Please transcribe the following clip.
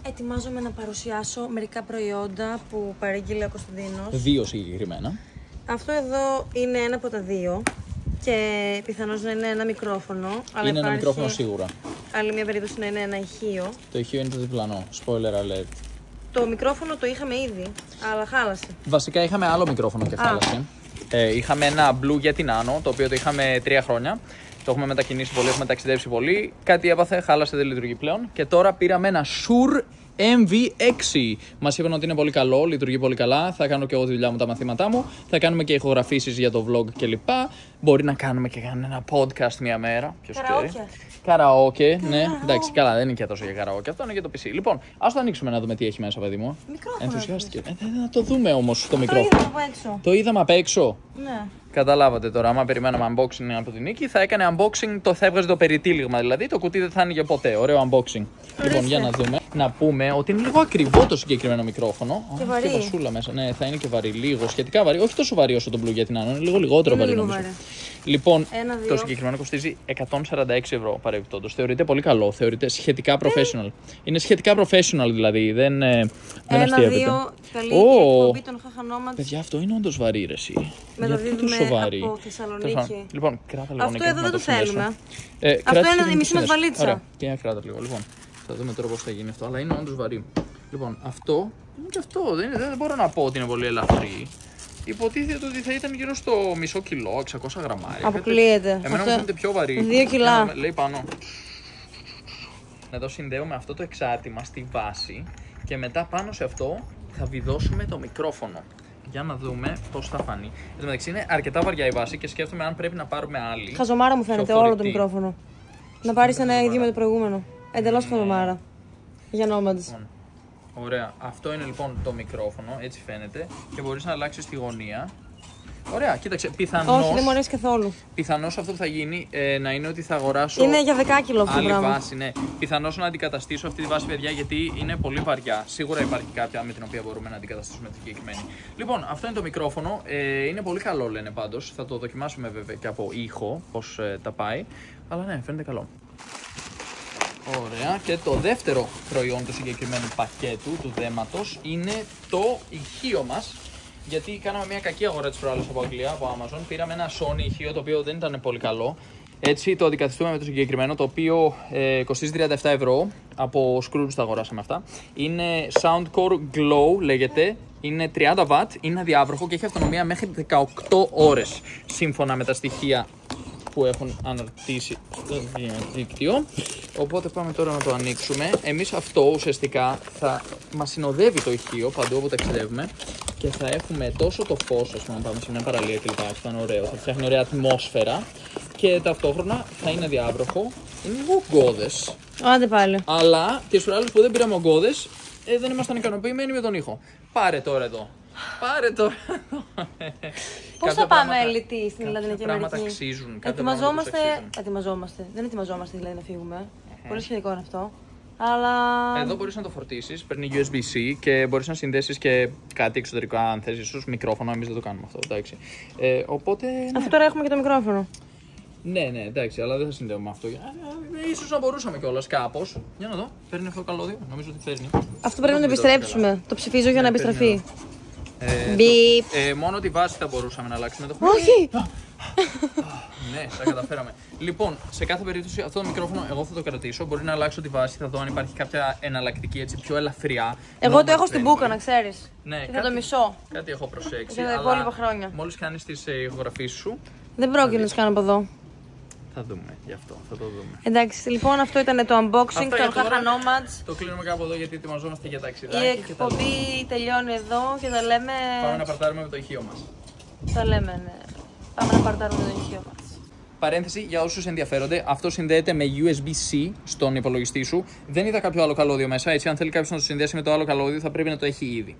Ετοιμάζομαι να παρουσιάσω μερικά προϊόντα που παρήγγειλε ο Κωνσταντίνος. 2 συγκεκριμένα. Αυτό εδώ είναι ένα από τα 2 και πιθανώς να είναι ένα μικρόφωνο. Αλλά Είναι ένα μικρόφωνο σίγουρα. Άλλη μια περίπτωση να είναι ένα ηχείο. Το ηχείο είναι το διπλανό. Spoiler alert. Το μικρόφωνο το είχαμε ήδη, αλλά χάλασε. Βασικά είχαμε άλλο μικρόφωνο και χάλασε. Είχαμε ένα Blue Yeti Nano, το οποίο το είχαμε 3 χρόνια. Το έχουμε μετακινήσει πολύ, έχουμε ταξιδέψει πολύ. Κάτι έπαθε, χάλασε, δεν λειτουργεί πλέον. Και τώρα πήραμε ένα Shure MV6. Μας είπαν ότι είναι πολύ καλό, λειτουργεί πολύ καλά. Θα κάνω και εγώ τη δουλειά μου, τα μαθήματά μου. Θα κάνουμε και ηχογραφήσεις για το vlog κλπ. Μπορεί να κάνουμε και ένα podcast μια μέρα. Ποιος ξέρει. Καραόκε, ναι. Εντάξει, καλά, δεν είναι και τόσο για καραόκε. Αυτό είναι για το PC. Λοιπόν, ας το ανοίξουμε να δούμε τι έχει μέσα, παιδί μου. Μικρόφωνο. Ενθουσιάστηκε. Να το δούμε όμως το μικρόφωνο. Το είδαμε από έξω. Το είδαμε απ' έξω. Ναι. Καταλάβατε τώρα, άμα περιμέναμε unboxing από την Νίκη, θα έκανε unboxing, θα έβγαζε το περιτύλιγμα δηλαδή, το κουτί δεν θα άνοιγε ποτέ. Ωραίο unboxing. Λοιπόν, για να δούμε. Να πούμε ότι είναι λίγο ακριβό το συγκεκριμένο μικρόφωνο. Και βαρύ. Και βασούλα μέσα. Ναι, θα είναι και βαρύ, λίγο σχετικά βαρύ. Όχι τόσο βαρύ όσο το Blue Yeti Nano, είναι λίγο λιγότερο βαρύ νομίζω. Λοιπόν, το συγκεκριμένο κοστίζει 146 ευρώ παρεμπιπτόντως. Θεωρείται πολύ καλό, θεωρείται σχετικά professional. Είναι σχετικά professional δηλαδή, δεν αστείευεται. 1-2, καλή εκπομπή των Χαχανόματς. Παιδιά, αυτό είναι όντως βαρύ ρε εσύ. Μεταδίδουμε από Θεσσαλονίκη. Λοιπόν, κράτα λίγο. Αυτό εδώ δεν το θέλουμε. Αυτό είναι η μισή μας βαλίτσα. Ωραία, και κράτα λίγο. Λοιπόν, θα δούμε τώρα πώς θα γίνει αυτό, αλλά είναι όντως βαρύ. Λοιπόν, αυτό είναι και αυτό. Δεν μπορώ να πω ότι είναι πολύ ελαφρύ. Υποτίθεται ότι θα ήταν γύρω στο μισό κιλό, 600 γραμμάρια. Αποκλείεται. Εμένα μου φαίνεται πιο βαρύ. 2 κιλά. Λέει πάνω. Εδώ συνδέουμε αυτό το εξάρτημα στη βάση και μετά πάνω σε αυτό θα βιδώσουμε το μικρόφωνο. Για να δούμε πώς θα φανεί. Εν τω μεταξύ είναι αρκετά βαριά η βάση και σκέφτομαι αν πρέπει να πάρουμε άλλη. Χαζομάρα μου φαίνεται όλο το μικρόφωνο. Να πάρεις ένα ίδιο με το προηγούμενο. Εντελώς χαζομάρα. Για Nomads. Ωραία. Αυτό είναι λοιπόν το μικρόφωνο, έτσι φαίνεται. Και μπορείς να αλλάξεις τη γωνία. Ωραία, κοίταξε. Πιθανώς. Όχι, δεν μου αρέσει καθόλου. Πιθανώς αυτό που θα γίνει να είναι ότι θα αγοράσω. Είναι για 10 κιλό αυτό το άλλη πράγμα. βάση, ναι. Πιθανώς να αντικαταστήσω αυτή τη βάση, παιδιά, γιατί είναι πολύ βαριά. Σίγουρα υπάρχει κάποια με την οποία μπορούμε να αντικαταστήσουμε τη συγκεκριμένη. Λοιπόν, αυτό είναι το μικρόφωνο. Είναι πολύ καλό, λένε πάντως. Θα το δοκιμάσουμε βέβαια και από ήχο πώς τα πάει. Αλλά ναι, φαίνεται καλό. Ωραία, και το δεύτερο προϊόν του συγκεκριμένου πακέτου του δέματος είναι το ηχείο μας. Γιατί κάναμε μια κακή αγορά της προάλλες από Αγγλία, από Amazon. Πήραμε ένα Sony ηχείο το οποίο δεν ήταν πολύ καλό. Έτσι το αντικαθιστούμε με το συγκεκριμένο, το οποίο κοστίζει 37 ευρώ. Από Scrooge τα αγοράσαμε αυτά. Είναι Soundcore Glow λέγεται. Είναι 30W, είναι αδιάβροχο και έχει αυτονομία μέχρι 18 ώρες. Σύμφωνα με τα στοιχεία που έχουν αναρτήσει στο διαδίκτυο. Οπότε πάμε τώρα να το ανοίξουμε. Εμείς αυτό ουσιαστικά θα μας συνοδεύει το ηχείο παντού όπου ταξιδεύουμε και θα έχουμε τόσο το φως, ας πούμε, να πάμε σε μια παραλία κλπ. Θα είναι ωραίο, θα φτιάχνει ωραία ατμόσφαιρα και ταυτόχρονα θα είναι διάβροχο. Είναι λίγο ογκώδες. Άντε πάλι. Αλλά τις φορές που δεν πήραμε ογκώδες δεν ήμασταν ικανοποιημένοι με τον ήχο. Πάρε τώρα εδώ. Πάρε τώρα. Πώς θα πάμε ελιτή στην Λατινική Αμερική? Πράγματα αξίζουν. Ετοιμαζόμαστε. Δεν ετοιμαζόμαστε δηλαδή να φύγουμε. Πολύ σχετικό είναι αυτό. Αλλά. Εδώ μπορείς να το φορτίσεις, παίρνει USB-C και μπορείς να συνδέσεις και κάτι εξωτερικό αν θες, ίσως μικρόφωνο. Εμείς δεν το κάνουμε αυτό, εντάξει. Οπότε. Ναι. Αφού τώρα έχουμε και το μικρόφωνο. Ναι, εντάξει, αλλά δεν θα συνδέουμε αυτό. Ίσως να μπορούσαμε κιόλας κάπως. Για να δω, παίρνει αυτό το καλώδιο. Νομίζω ότι παίρνει. Αυτό πρέπει να το επιστρέψουμε. Το ψηφίζω για να επιστραφεί. Μόνο τη βάση θα μπορούσαμε να αλλάξουμε. Όχι! Ναι, τα καταφέραμε. Λοιπόν, σε κάθε περίπτωση αυτό το μικρόφωνο εγώ θα το κρατήσω. Μπορεί να αλλάξω τη βάση, θα δω αν υπάρχει κάποια εναλλακτική έτσι πιο ελαφριά. Εγώ το έχω στην μπούκα, να ξέρεις. Ναι, και θα το μισώ. Κάτι έχω προσέξει. Για τα υπόλοιπα χρόνια. Μόλις κάνεις τις ηχογραφίες σου. Δεν πρόκειται να τις κάνω από εδώ. Θα δούμε γι' αυτό, θα το δούμε. Εντάξει, λοιπόν, αυτό ήταν το unboxing των Χαχανόματς. Το κλείνουμε κάπου εδώ γιατί ετοιμαζόμαστε για ταξιδάκι. Η εκπομπή τελειώνει εδώ και τα λέμε. Πάμε να παρτάρουμε με το ηχείο μας. Τα λέμε, ναι. Πάμε να παρτάρουμε το ηχείο μας. Παρένθεση για όσους ενδιαφέρονται, αυτό συνδέεται με USB-C στον υπολογιστή σου. Δεν είδα κάποιο άλλο καλώδιο μέσα, έτσι αν θέλει κάποιος να το συνδέσει με το άλλο καλώδιο θα πρέπει να το έχει ήδη.